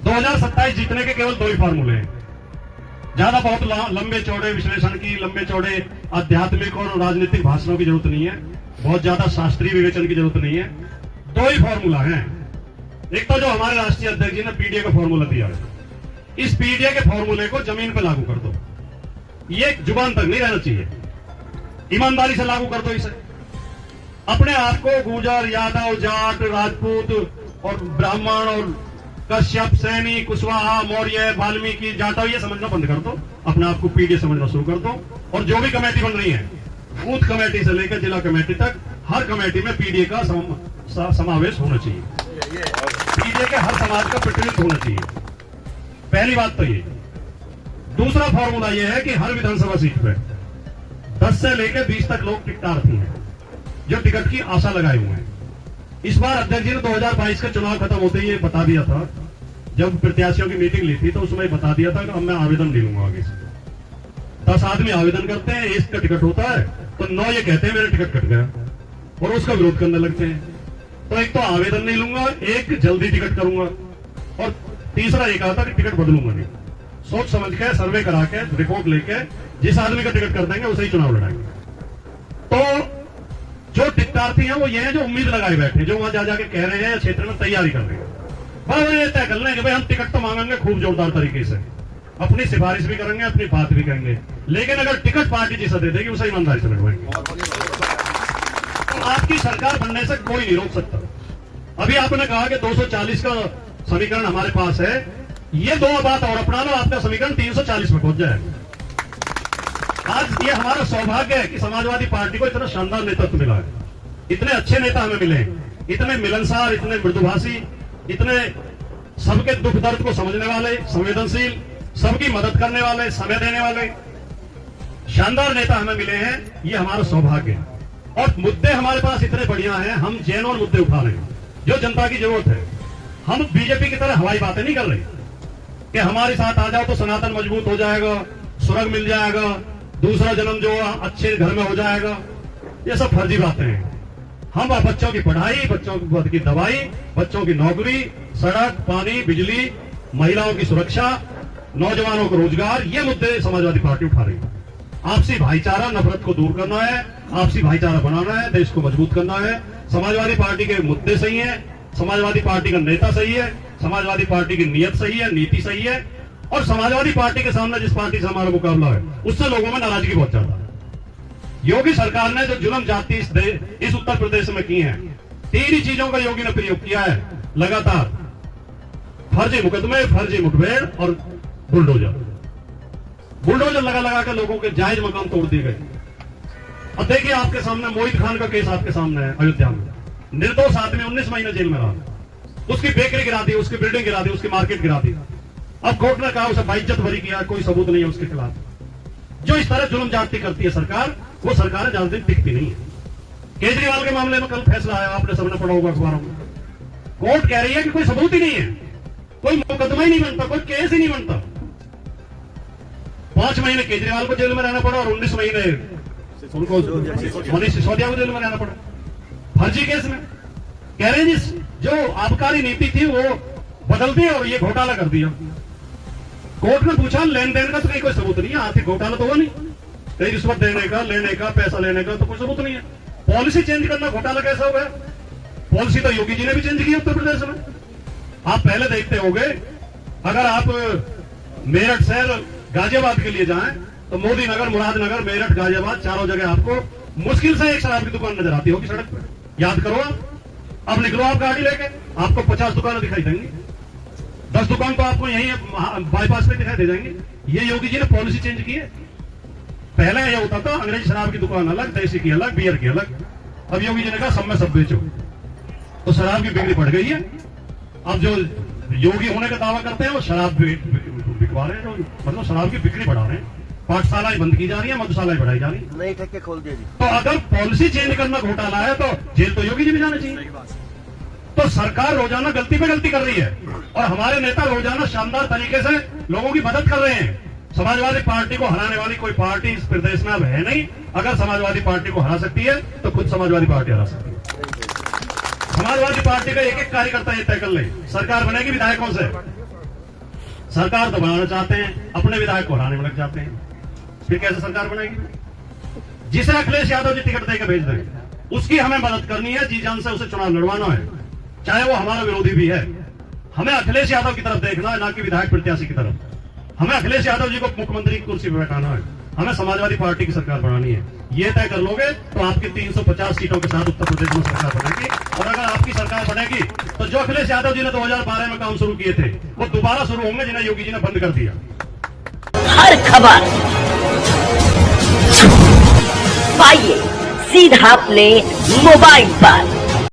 2027 जीतने के केवल 2 ही फार्मूले हैं। ज्यादा बहुत लंबे चौड़े विश्लेषण की, लंबे चौड़े आध्यात्मिक और राजनीतिक भाषणों की जरूरत नहीं है, बहुत ज्यादा शास्त्रीय विवेचन की जरूरत नहीं है। 2 ही फॉर्मूला है। एक तो जो हमारे राष्ट्रीय अध्यक्ष जी ने पीडीए का फॉर्मूला दिया है, इस पीडीए के फॉर्मूले को जमीन पर लागू कर दो। ये जुबान तक नहीं रहना चाहिए, ईमानदारी से लागू कर दो इसे। अपने आप को गुर्जर, यादव, जाट, राजपूत और ब्राह्मण और कश्यप, सैनी, कुशवाहा, मौर्य, वाल्मीकि, जाटव ये समझना बंद कर दो, अपने आप को पीडीए समझना शुरू कर दो। और जो भी कमेटी बन रही है, बूथ कमेटी से लेकर जिला कमेटी तक, हर कमेटी में पीडीए का समावेश होना चाहिए। पीडीए के हर समाज का प्रतिनिधित्व होना चाहिए। पहली बात तो ये। दूसरा फॉर्मूला ये है कि हर विधानसभा सीट पे 10 से लेकर 20 तक लोग टिकटार्थी हैं जो टिकट की आशा लगाए हुए हैं। इस बार अध्यक्ष जी ने 2022 का चुनाव खत्म होते ही ये बता दिया था, जब प्रत्याशियों की मीटिंग ली थी तो उसमें बता दिया था कि अब मैं आवेदन नहीं लूंगा आगे से। 10 आदमी आवेदन करते हैं, इसका टिकट होता है तो 9 ये कहते हैं मेरा टिकट कट गया और उसका विरोध करने लगते हैं। तो एक तो आवेदन नहीं लूंगा, एक जल्दी टिकट करूंगा, और तीसरा ये कहा था कि टिकट बदलूंगा नहीं। सोच समझ के, सर्वे करा के, रिपोर्ट लेके जिस आदमी का टिकट कर देंगे उसे ही चुनाव लड़ाएंगे। तो जो टिकटार्थी हैं वो ये है जो उम्मीद लगाए बैठे, जो वहां जा जाके कह रहे हैं, क्षेत्र में तैयारी कर रहे हैं, वह ये तय कर लें कि भाई हम टिकट तो मांगेंगे खूब जोरदार तरीके से, अपनी सिफारिश भी करेंगे, अपनी बात भी कहेंगे, लेकिन अगर टिकट पार्टी जिसे दे देगी उसे ईमानदारी से लड़वाएंगे। तो आपकी सरकार बनने से कोई नहीं रोक सकता। अभी आपने कहा कि 240 का समीकरण हमारे पास है, ये 2 बात और अपना लो, आपका समीकरण 340 में पहुंच जाएगा। आज ये हमारा सौभाग्य है कि समाजवादी पार्टी को इतना शानदार नेतृत्व मिला है, इतने अच्छे नेता हमें मिले, इतने मिलनसार, इतने मृदुभाषी, इतने सबके दुख दर्द को समझने वाले, संवेदनशील, सबकी मदद करने वाले, समय देने वाले शानदार नेता हमें मिले हैं। ये हमारा सौभाग्य है। और मुद्दे हमारे पास इतने बढ़िया हैं, हम जेन्युइन मुद्दे उठा रहे हैं जो जनता की जरूरत है। हम बीजेपी की तरह हवाई बातें नहीं कर रहे कि हमारे साथ आ जाओ तो सनातन मजबूत हो जाएगा, स्वर्ग मिल जाएगा, दूसरा जन्म जो अच्छे घर में हो जाएगा। ये सब फर्जी बातें हैं। हम बच्चों की पढ़ाई, बच्चों की दवाई, बच्चों की नौकरी, सड़क, पानी, बिजली, महिलाओं की सुरक्षा, नौजवानों को रोजगार, ये मुद्दे समाजवादी पार्टी उठा रही है। आपसी भाईचारा, नफरत को दूर करना है, आपसी भाईचारा बनाना है, देश को मजबूत करना है। समाजवादी पार्टी के मुद्दे सही है, समाजवादी पार्टी का नेता सही है, समाजवादी पार्टी की नीयत सही है, नीति सही है, और समाजवादी पार्टी के सामने जिस पार्टी से हमारा मुकाबला है उससे लोगों में नाराजगी बहुत ज्यादा है। योगी सरकार ने जो जुल्म जाति इस उत्तर प्रदेश में की है, 3 ही चीजों का योगी ने प्रयोग किया है लगातार: फर्जी मुकदमे, फर्जी मुठभेड़ और बुलडोजर। बुलडोजर लगा लगा के लोगों के जायज मकान तोड़ दिए गए। अब देखिए आपके सामने मोहित खान का केस आपके सामने है। अयोध्या में निर्दोष आदमी 19 महीने जेल में रहा, उसकी बेकरी गिरा दी, उसकी बिल्डिंग गिरा दी, उसकी मार्केट गिरा दी। अब कोर्ट ने कहा उसे बाइज्जत बरी किया, कोई सबूत नहीं है उसके खिलाफ। जो इस तरह जुल्म जाति करती है सरकार, वो सरकार ज्यादा दिन टिकती नहीं है। केजरीवाल के मामले में कल फैसला आया, आपने सबने पढ़ा होगा अखबारों में। कोर्ट कह रही है कि कोई सबूत ही नहीं है, कोई मुकदमा ही नहीं बनता, कोई केस ही नहीं बनता। 5 महीने केजरीवाल को जेल में रहना पड़ा और 19 महीने उनको मनीष सिसोदिया को जेल में रहना पड़ा, फर्जी केस में। कह रहे हैं जी जो आबकारी नीति थी वो बदल दी और ये घोटाला कर दिया। कोर्ट ने पूछा लेन देन का तो कहीं कोई सबूत नहीं है, आर्थिक घोटाला तो हुआ नहीं, कहीं रिश्वत देने का, लेने का, पैसा लेने का तो कोई सबूत नहीं है। पॉलिसी चेंज करना घोटाला कैसा हो गया? पॉलिसी तो योगी जी ने भी चेंज की उत्तर प्रदेश में। आप पहले देखते होंगे, अगर आप मेरठ शहर गाजियाबाद के लिए जाएं तो मोदी नगर, मुरादनगर, मेरठ, गाजियाबाद चारों जगह आपको मुश्किल से एक शराब की दुकान नजर आती होगी सड़क पर। याद करो आप, अब निकलो आप गाड़ी लेके, आपको 50 दुकानें दिखाई देंगी, 10 दुकान तो आपको यहीं बाईपास पे दिखाई दे जाएंगे। ये योगी जी ने पॉलिसी चेंज की है। पहले यह होता था अंग्रेजी शराब की दुकान अलग, देसी की अलग, बियर की अलग। अब योगी जी ने कहा सब में सब बेचो, तो शराब की बिक्री बढ़ गई है। अब जो योगी होने का दावा करते हैं वो शराब बिकवा रहे हैं, मतलब शराब की बिक्री बढ़ा रहे हैं। पाठशालाएं बंद की जा रही है, मधुशालाएं बढ़ाई जा रही है, नई ठेके खोल दिए। तो अगर पॉलिसी चेंज करना घोटाला है तो जेल तो योगी जी भी जाना चाहिए। तो सरकार रोजाना गलती पे गलती कर रही है और हमारे नेता रोजाना शानदार तरीके से लोगों की मदद कर रहे हैं। समाजवादी पार्टी को हराने वाली कोई पार्टी इस प्रदेश में अब है नहीं। अगर समाजवादी पार्टी को हरा सकती है तो खुद समाजवादी पार्टी हरा सकती है। समाजवादी पार्टी का एक एक कार्यकर्ता ये तय कर ले, सरकार बनेगी विधायकों से, सरकार तो बनाना चाहते हैं, अपने विधायक को हराने में लग जाते हैं। फिर कैसे सरकार बनेगी? जिसे अखिलेश यादव जी टिकट देकर भेज दें, उसकी हमें मदद करनी है, जी जान से उसे चुनाव लड़वाना है, चाहे वो हमारा विरोधी भी है। हमें अखिलेश यादव की तरफ देखना है, ना कि विधायक प्रत्याशी की तरफ। हमें अखिलेश यादव जी को मुख्यमंत्री की कुर्सी पर बैठाना है, हमें समाजवादी पार्टी की सरकार बनानी है। ये तय कर लोगे तो आपकी 350 सीटों के साथ उत्तर प्रदेश में सरकार बनेगी। और अगर आपकी सरकार बनेगी तो जो अखिलेश यादव जी ने 2012 में काम शुरू किए थे वो दोबारा शुरू होंगे, जिन्हें योगी जी ने बंद कर दिया। हर खबर पाइए सीधा अपने मोबाइल पर।